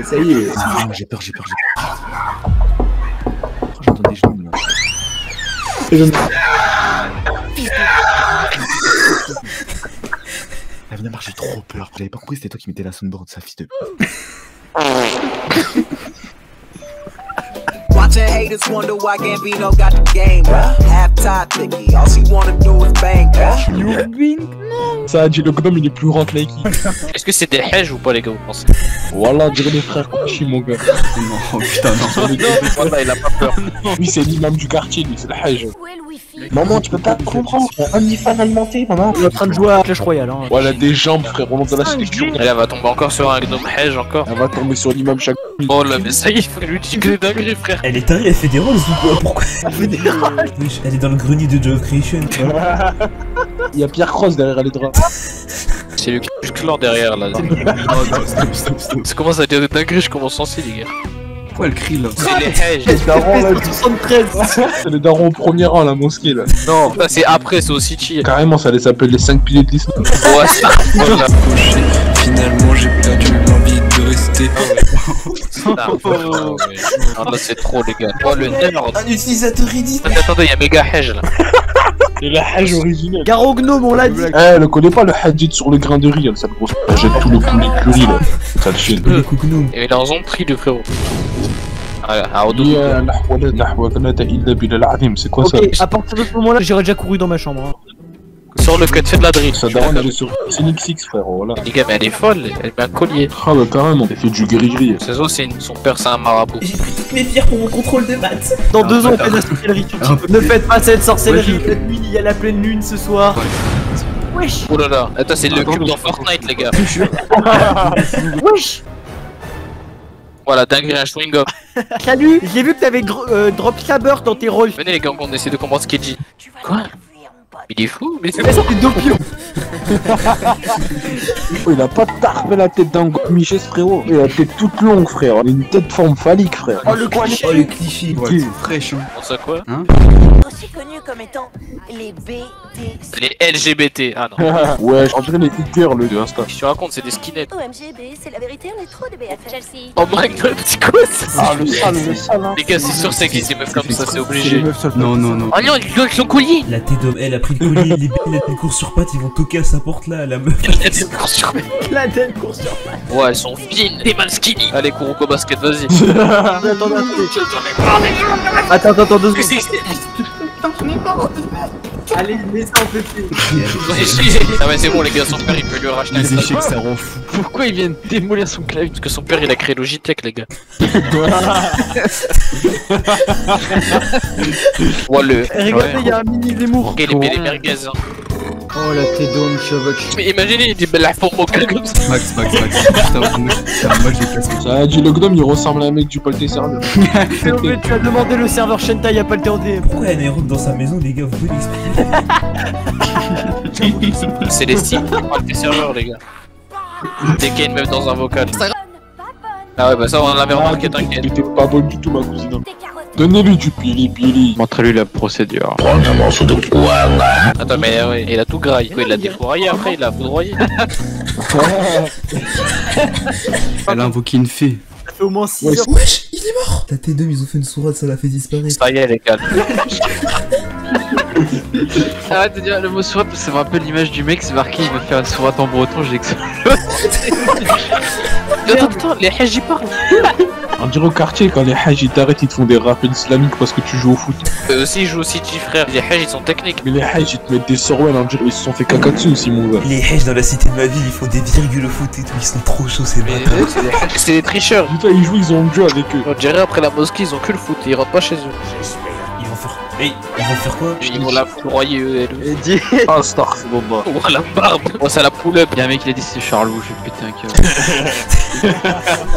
ça y est. J'ai peur. J'entends des genoux là. La venue marche, j'ai trop peur. J'avais pas compris, c'était toi qui mettais la soundboard, sa fille de. Watching haters wonder why Gambino got the game, bruh. Half-time picky, all she wanna do is bang, bruh. Ça a dit le gnome il est plus grand que Nike. Est-ce que c'est des hedges ou pas les gars vous pensez? Voilà, dirait les frères Kochi mon gars. Non, putain, non. Voilà, il a pas peur. Lui c'est l'imam du quartier, lui c'est le hajj. Où est le wifi? Maman, tu peux pas comprendre. Un fan alimenté, maman. On est en train de jouer à Clash Royale. Hein. Voilà des jambes frère, on monte dans la structure. Et là, elle va tomber encore sur un gnome hedge encore. Elle va tomber sur l'imam chaque. Oh là, mais ça y est, il faut lui dire que des dingueries, frère. Elle est tarée, elle fait des rolls ou quoi? Pourquoi? Elle fait des rolls. Elle est dans le grenier de Joe of Creation. Il y a Pierre Cross derrière les draps. C'est le clan derrière là. Stop. Ça commence à dire des dingueries, je commence à sentir les gars. Pourquoi elle crie là? C'est les hedges. Les darons là, 73. C'est les darons au premier rang la mosquée là. Non, ça c'est après, c'est au City. Carrément ça les appelle les 5 piliers de l'islam. Ouais, ça. Voilà. Finalement j'ai perdu l'envie de rester. Non, là c'est trop les gars. Oh le nerd. Un utilisateur Reddit. Attendez, y'a méga hedge là. C'est le hajj originel. Garo Gnome, on l'a dit. Eh, le connais pas le hadith sur le grain de riz, ça grosse. Elle jette tout le poulet de riz là. Ça le chien. Les coucous. Et il est en zone tri le frérot. Ah, c'est quoi ça? Ok, à partir de ce moment-là, j'aurais déjà couru dans ma chambre. Hein. Sors le cut, fais de la drill. Sa daronne elle est sur Phoenix X frère, voilà. Les gars, mais elle est folle, elle met un collier. Ah bah carrément, elle fait du gris-gris. C'est ça, son père c'est un marabout. J'ai pris toutes mes pierres pour mon contrôle de maths. Dans 2 ans, on fait de la sorcellerie. Ne faites pas cette sorcellerie. Cette nuit, il y a la pleine lune ce soir. Wesh. Oh là là, attends, c'est le cube dans Fortnite, les gars. Wesh. Voilà, dinguerie, un chewing-gum. Salut. J'ai vu que t'avais drop saber dans tes rolls. Venez les gars, on essaie de comprendre ce qu'il dit. Quoi? Il est fou, mais c'est Mais ça, c'est Dopion. Il a pas tarpé la tête d'un Michel frérot. Il a la tête toute longue frère. Il a une tête forme phallique frère. Oh le cliché. Oh le cliché. Ouais, c'est fraîche, hein. On sait quoi? Aussi connus comme étant les BT. Les LGBT, ah non. Ouais, on dirait les e-girls de Insta. Je te raconte, c'est des skinheads. OMGB, c'est la vérité, on est trop de BFF. Chelsea. Oh my god, c'est quoi ça? Ah le sale hein. Les gars, c'est sûr, c'est qui ces meufs comme ça, c'est obligé. Non. Oh non, ils ont son collier. La tête d'homme, elle a pris le collier, les billes, elle a fait course sur pattes, ils vont toquer à sa porte là, la meuf. La tête court sur. Ouais, elles sont fines, t'es mal skinny. Allez, Kuroko Basket, vas-y. Attends, 2 secondes. Allez, mais ça en fait plus. Ah ouais, c'est bon, les gars, son père il peut lui racheter un Les échecs, ça rend fou. Pourquoi il vient de démolir son clavier? Parce que son père il a créé Logitech, les gars. Ouais, le. Regardez, il y a un mini Zemmour. Ok, les merguez. Hein. Oh la tête d'homme, cheveux. Mais imaginez, il dit bella pour mon cul comme ça. Max. Putain, moi j'ai placé. Ça a dit le gnome il ressemble à un mec du Paul Tesserre. Tu as demandé le serveur Shentai, il y a pas le temps de. Pourquoi elle a une route dans sa maison, les gars? Vous pouvez l'expliquer? C'est les Steam qui parlent des serveurs, les gars. Dès qu'il y a une meuf dans un vocal. Ah ouais, bah ça on l'avait remarqué, t'inquiète. Elle était pas bonne du tout ma cousine. Donnez-lui du pili. Montrez-lui la procédure. Attends, mais ouais, il a tout graillé. Il l'a défouraillé après, il l'a foudroyé. Elle a invoqué une fée. Ça fait au moins 6 heures. Wesh, il est mort! Ta tête d'homme, ils ont fait une sourate, ça l'a fait disparaître. Ça y est, les gars. Arrête de dire le mot sourate, ça me rappelle l'image du mec, c'est marqué, il veut faire une sourate en breton, j'ai Attends, les hedges ils parlent. On dirait au quartier quand les hajj ils t'arrêtent, ils te font des rappels islamiques parce que tu joues au foot. Eux aussi ils jouent au City, frère. Les hedges ils sont techniques. Mais les hajj ils te mettent des sorwell, on dirait ils se sont fait caca dessus aussi mon gars. Les hedges dans la cité de ma ville, ils font des virgules au foot et tout, ils sont trop chauds ces Mais bâtards. c'est des tricheurs. Putain ils jouent, ils ont le jeu avec eux. On dirait après la mosquée, ils ont que le foot, ils rentrent pas chez eux. Ils vont faire... Hey, ils vont faire quoi? Ils vont la foudroyer eux et eux. Ah astaghfirullah. Oh la barbe. Oh ça la pull-up. Y'a un mec qui a dit c'est Charlot, je vais péter un câble.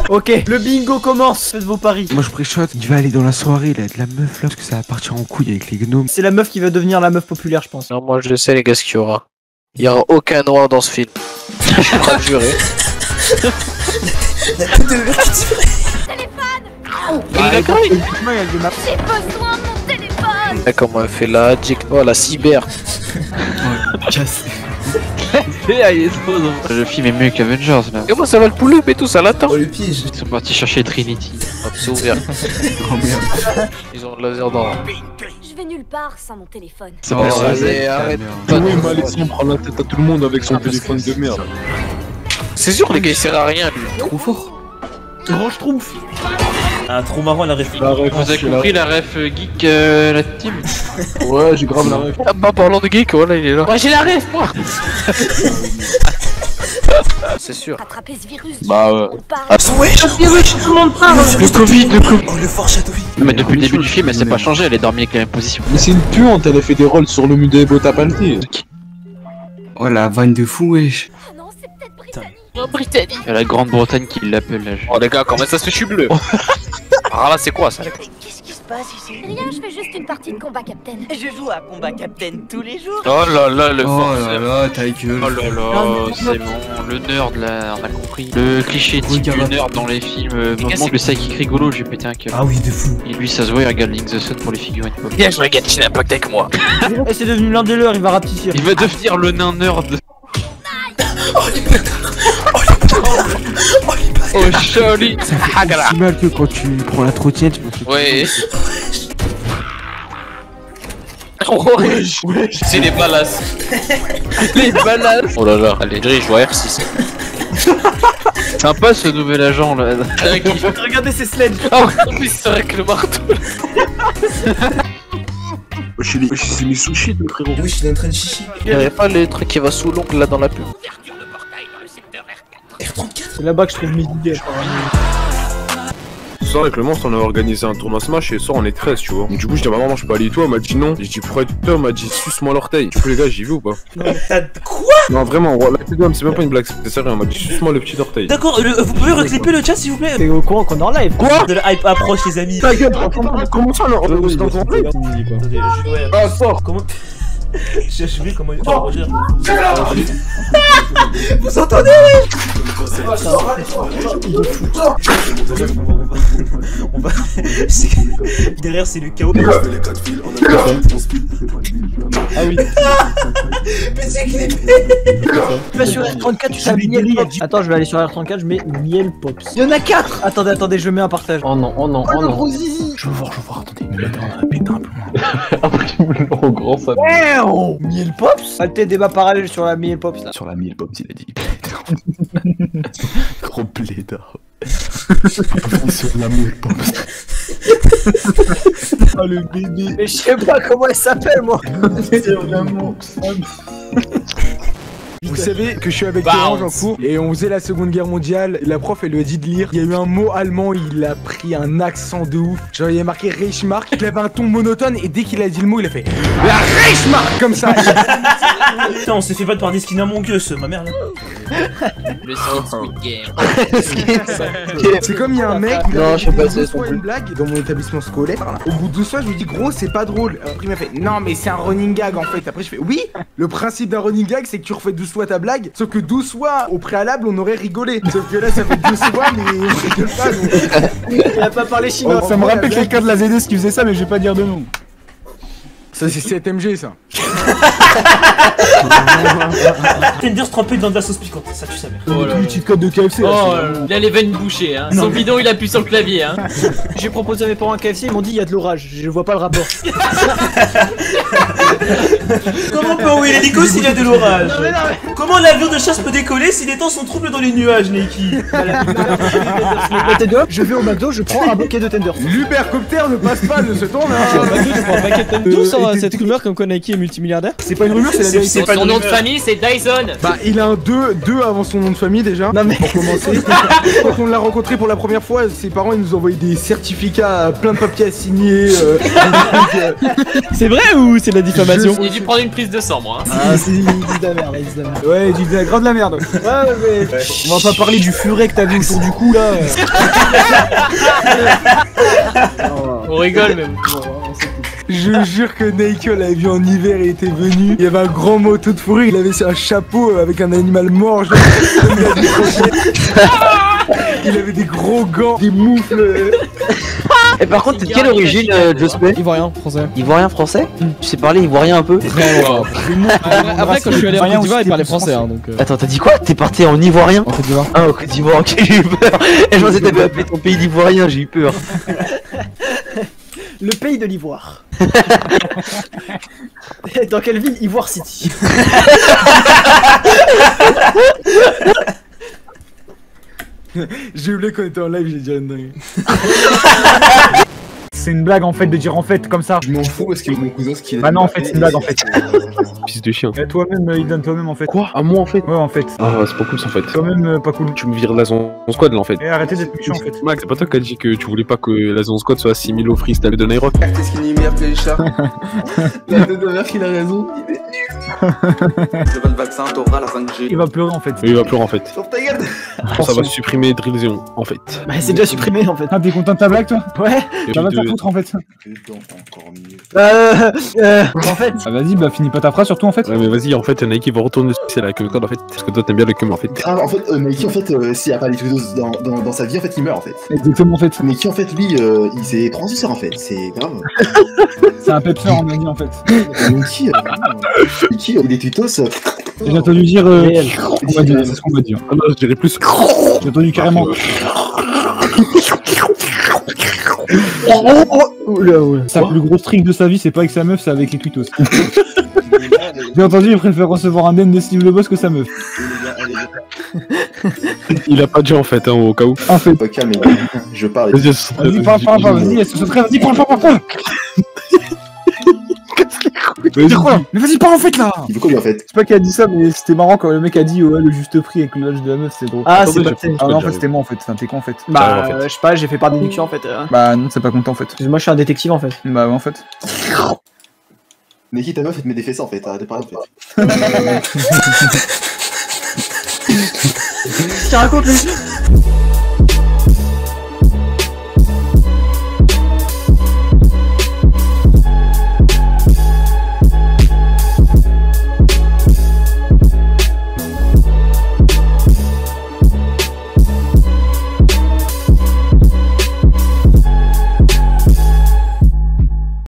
Ok, le bingo commence. Faites vos paris. Moi je préchote, il va aller dans la soirée là, de la meuf là, parce que ça va partir en couille avec les gnomes. C'est la meuf qui va devenir la meuf populaire, je pense. Non, moi je sais les gars ce qu'il y aura. Il y aura aucun noir dans ce film. Je suis prêt à jurer. La tête de merde qui se J'ai besoin de mon téléphone. Comment elle fait la dick. Oh la cyber. Casse. Le film est mieux qu'Avengers là. Comment ça va le poulet et tout ça l'attend? Oh le piège. Ils sont partis chercher Trinity. On va s'ouvrir. Oh merde. Ils ont le laser dans. Je vais nulle part sans mon téléphone. C'est Oh, pas ça. vas-y, arrête. Oui, Malaisie prend la tête à tout le monde avec son téléphone de merde. C'est sûr les gars, il sert à rien lui. Trop fort. Grand schtroumpf. Ah, trop marrant la ref. Vous avez compris la ref geek la team? Ouais, j'ai grave la ref. Ah bah parlant de geek, voilà il est là. Ouais j'ai la ref moi. C'est sûr. Attraper ce virus. Bah ouais. On part. Ah ouais. Le Covid, le Covid. Oh le fort Châteauvieux. Mais depuis le début du film, elle s'est pas changée, elle est dormie avec la même position. Mais c'est une puante, elle a fait des rôles sur le Mudé Botapalti. Oh la vanne de fou, wesh. Ah non, c'est peut-être Britannique. Oh Britannique. Il y a la Grande-Bretagne qui l'appelle là. Oh les gars, comment ça se fait je suis bleu? Ah là c'est quoi ça les gars? Qu'est-ce qui se passe ici? Rien, je fais juste une partie de combat Captain. Je joue à Combat Captain tous les jours. Oh là là le Oh force. là là, ta gueule. Oh là là, c'est bon, le nerd là, on a compris. Le cliché type du nerd dans les films, moment le psychic rigolo, j'ai pété un câble. Ah oui, de fou. Et lui, ça se voit, il regarde Link the Sun pour les figurines. Viens je regarde Chin Impact avec moi. Et c'est devenu l'un des leurs, il va rapetisser. Il va devenir le nain nerd. Oh Charlie. Ça fait aussi mal que quand tu prends la trottinette, tu me fais. Ouais. C'est les balasses. Les balasses. Oh là là, allez, je vois R6. Sympa ce nouvel agent là. Regardez ces sledges. Ah ouais, en plus c'est vrai que le marteau. C'est mes sushis de frérot. Oui, je suis en train de chichi. Il y avait pas le truc qui va sous l'ongle là dans la pub. C'est là-bas que je trouve mes idées. Ce soir avec le monstre on a organisé un tournoi Smash et ce soir on est 13 tu vois. Donc, du coup je dis à ma maman je peux aller toi, elle m'a dit non. J'ai dit pourquoi toi, elle m'a dit suce-moi l'orteil. Du coup les gars j'y vais ou pas? Quoi? Non vraiment, la tête d'homme c'est même pas une blague, c'est sérieux, elle m'a dit suce-moi le petit orteil. D'accord, vous pouvez reclipper le chat s'il vous plaît? T'es au courant qu'on est en live? Quoi? De la hype approche les amis. Ta gueule, comment ça non? C'est dans ton live? Attendez, Ah sort. comment... Je vais comment... Oh, Roger. Vous entendez? On va... Derrière c'est le chaos. Ah oui. Mais c'est clippé. Tu vas sur R34, tu tapes miel pops. Attends, je vais aller sur R34, je mets miel pops. Il y en a 4. Attendez, je mets un partage. Oh non, oh non, Oh oh le non. gros zizi. Je veux voir, attendez, mais attends, on a pété un peu. Après, tu me le rends grand, ça. Miel pops. Altez débat parallèle sur la miel pops là. Sur la miel pop, il a dit. Gros blédard. Sur la miel pop. Oh le bébé. Mais je sais pas comment elle s'appelle moi. C'est vraiment. Vous savez que je suis avec Orange en cours et on faisait la seconde guerre mondiale, la prof elle lui a dit de lire, il y a eu un mot allemand, il a pris un accent de ouf, genre il y a marqué Reichsmark, il avait un ton monotone et dès qu'il a dit le mot il a fait la Reichsmark comme ça. Putain, on s'est fait battre par des skins à mon gueule, ma mère là. Le Squid Game. C'est comme il y a un mec, il Non, a je sais pas, c'est 12 son fois une blague dans mon établissement scolaire, au bout de 12 fois je lui dis gros c'est pas drôle, après il m'a fait non mais c'est un running gag en fait, après je fais oui, le principe d'un running gag c'est que tu refais 12 fois ta blague, sauf que 12 fois au préalable on aurait rigolé, sauf que là ça fait 12 fois mais on rigole pas donc. Il a pas parlé chinois. Ça me rappelle quelqu'un de la ZS qui faisait ça mais je vais pas dire de nom. Ça c'est CTMG ça. Tender se tremper dans de la sauce piquante, ça tue sa mère. Oh le cheat code de KFC là. Oh, Il a les veines bouchées, hein. Son bidon il appuie sur le clavier, hein. j'ai proposé à mes parents un KFC, ils m'ont dit il y a de l'orage, je vois pas le rapport. Comment on peut envoyer l'hélico s'il y a de l'orage? Comment l'avion de chasse peut décoller si les temps sont troubles dans les nuages, Neki? Je vais au McDo, je prends un bouquet de tenders. L'Ubercopter ne passe pas de ce temps là. D'où sort cette rumeur comme quoi Nike est multimilliardaire? C'est pas une rumeur, c'est la vérité. C'est pas Son une nom de rumeur. famille c'est Dyson. Bah il a un 2 avant son nom de famille déjà. Non mais Pour commencer. Quand on l'a rencontré pour la première fois, ses parents ils nous ont envoyé des certificats, plein de papiers à signer. c'est vrai ou c'est de la diffamation? J'ai dû prendre une prise de sang moi. Hein. Ah c'est de la merde, c'est de la merde. Ouais, du grave de la merde. Ouais mais on va pas parler du furet que t'as vu autour du cou là. On rigole même. Je jure que Nike l'avait vu en hiver, il était venu. Il y avait un grand manteau de fourrure, il avait un chapeau avec un animal mort. Genre, il avait des gros gants, des moufles. Et par contre, t'es de quelle origine, Jospé? Ivoirien, français. Ivoirien français? Tu sais parler ivoirien un peu? Après, quand je suis allé en Côte d'Ivoire, il parlait français, hein, donc. Attends, t'as dit quoi? T'es parti en ivoirien? En Côte d'Ivoire. Ah, en Côte d'Ivoire, ok, j'ai eu peur. Et je pensais que t'avais appelé ton pays d'ivoirien, j'ai eu peur. Le pays de l'Ivoire. Dans quelle ville? Ivoire City. J'ai oublié qu'on était en live, j'ai dit une dingue. C'est une blague en fait de dire en fait comme ça. Je m'en fous parce que mon cousin ce qu'il a. Bah non en fait c'est une blague en fait. Fils de chien. Et toi-même Iden, toi-même en fait. Quoi? À moi en fait? Ouais en fait. Ah c'est pas cool ça en fait. Toi-même pas cool. Tu me vires la zone squad là en fait. Et arrêtez d'être méchant en fait. Max, c'est pas toi qui as dit que tu voulais pas que la zone squad soit assimilée au freestyle de Nairoc? Qu'est-ce qu'il est meilleur que les chats? La tête de merde qu'il a raison. Il est nul. Je veux le vaccin, t'auras la 5G. Il va pleurer en fait. Oui, il va pleurer en fait. Sur ta gueule. Ça va supprimer Drillzion en fait. Bah c'est déjà supprimé en fait. Ah t'es content de ta blague toi? Ouais. Ça va te faire foutre en fait. En fait. Ah vas-y bah finis pas ta phrase surtout en fait. Ouais mais vas-y en fait Nike va retourner c'est la cum code en fait. Parce que toi t'aimes bien le cum en fait. Ah en fait Nike en fait s'il y a pas les Twitos dans sa vie en fait il meurt en fait. Exactement en fait. Nike en fait lui il s'est transfert en fait. C'est grave. C'est un pepseur on a dit en fait. Nike les Twitos. J'ai entendu dire c'est ce qu'on va dire. Ah non je dirais plus. J'ai entendu carrément. Sa plus grosse trick de sa vie, c'est pas avec sa meuf, c'est avec les tweetos. J'ai entendu, il préfère recevoir un den de Steve le Boss que sa meuf. Il a pas dit en fait, hein, au cas où. En fait. Ok, mais je parle. Vas-y, parle, vas-y, elle se secret, vas-y, parle. Mais vas-y, parle en fait là! Il veut quoi lui en fait? Je sais pas qui a dit ça, mais c'était marrant quand le mec a dit ouais, le juste prix avec l'âge de la meuf, c'est drôle. Ah, c'est pas Ah non, en fait, c'était moi en fait, t'es con en fait. Bah, je sais pas, j'ai fait par déduction en fait. Bah non, c'est pas content en fait. Moi je suis un détective en fait. Bah ouais, en fait. Mais qui ta meuf, elle te met des fessées en fait, arrête de parler en fait. Je te raconte lui.